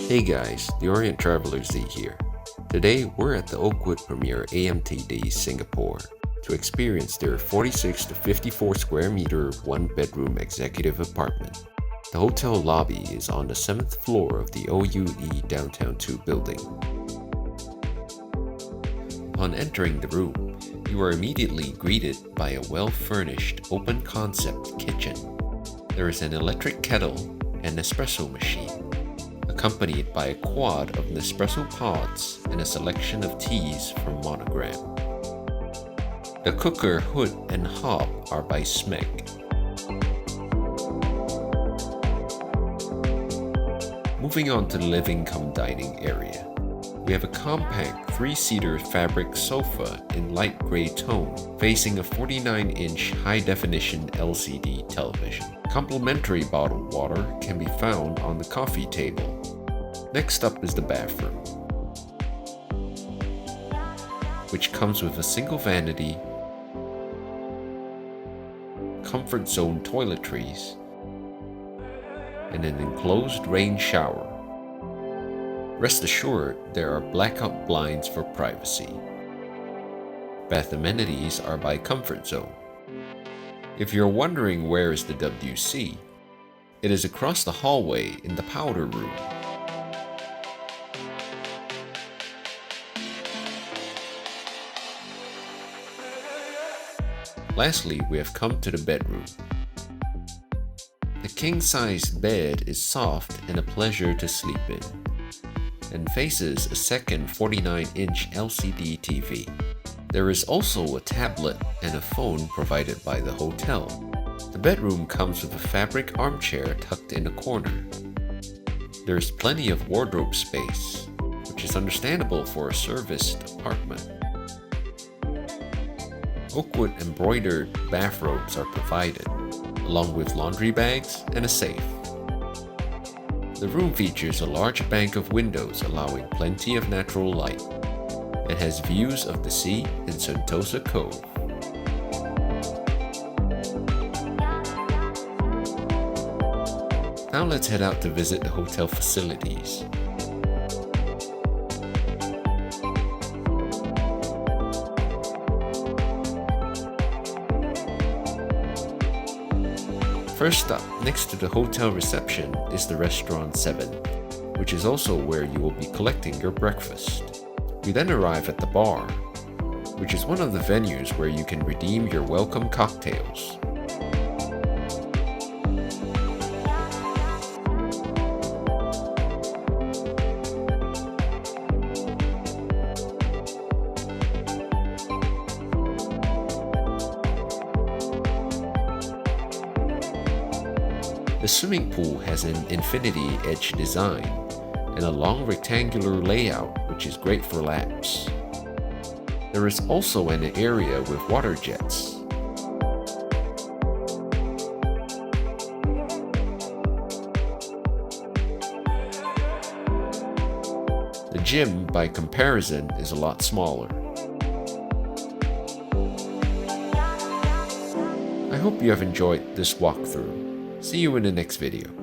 Hey guys, the Orient Traveler Z here. Today we're at the Oakwood Premier AMTD Singapore to experience their 46 to 54 square meter one bedroom executive apartment. The hotel lobby is on the 7th floor of the OUE Downtown 2 building. Upon entering the room, you are immediately greeted by a well-furnished open concept kitchen. There is an electric kettle and Nespresso machine, accompanied by a quad of Nespresso pods and a selection of teas from Monogram. The cooker, hood, and hob are by Smeg. Moving on to the living-cum-dining area, we have a compact 3-seater fabric sofa in light gray tone facing a 49-inch high-definition LCD television. Complimentary bottled water can be found on the coffee table. Next up is the bathroom, which comes with a single vanity, comfort zone toiletries, and an enclosed rain shower. Rest assured, there are blackout blinds for privacy. Bath amenities are by Comfort Zone. If you're wondering where is the WC, it is across the hallway in the powder room. Lastly, we have come to the bedroom. The king-sized bed is soft and a pleasure to sleep in, and faces a second 49-inch LCD TV. There is also a tablet and a phone provided by the hotel. The bedroom comes with a fabric armchair tucked in a corner. There is plenty of wardrobe space, which is understandable for a serviced apartment. Oakwood embroidered bathrobes are provided, along with laundry bags and a safe. The room features a large bank of windows allowing plenty of natural light, and has views of the sea in Sentosa Cove. Now let's head out to visit the hotel facilities. First up, next to the hotel reception is the Restaurant 7, which is also where you will be collecting your breakfast. We then arrive at the bar, which is one of the venues where you can redeem your welcome cocktails. The swimming pool has an infinity edge design and a long rectangular layout which is great for laps. There is also an area with water jets. The gym, by comparison, is a lot smaller. I hope you have enjoyed this walkthrough. See you in the next video.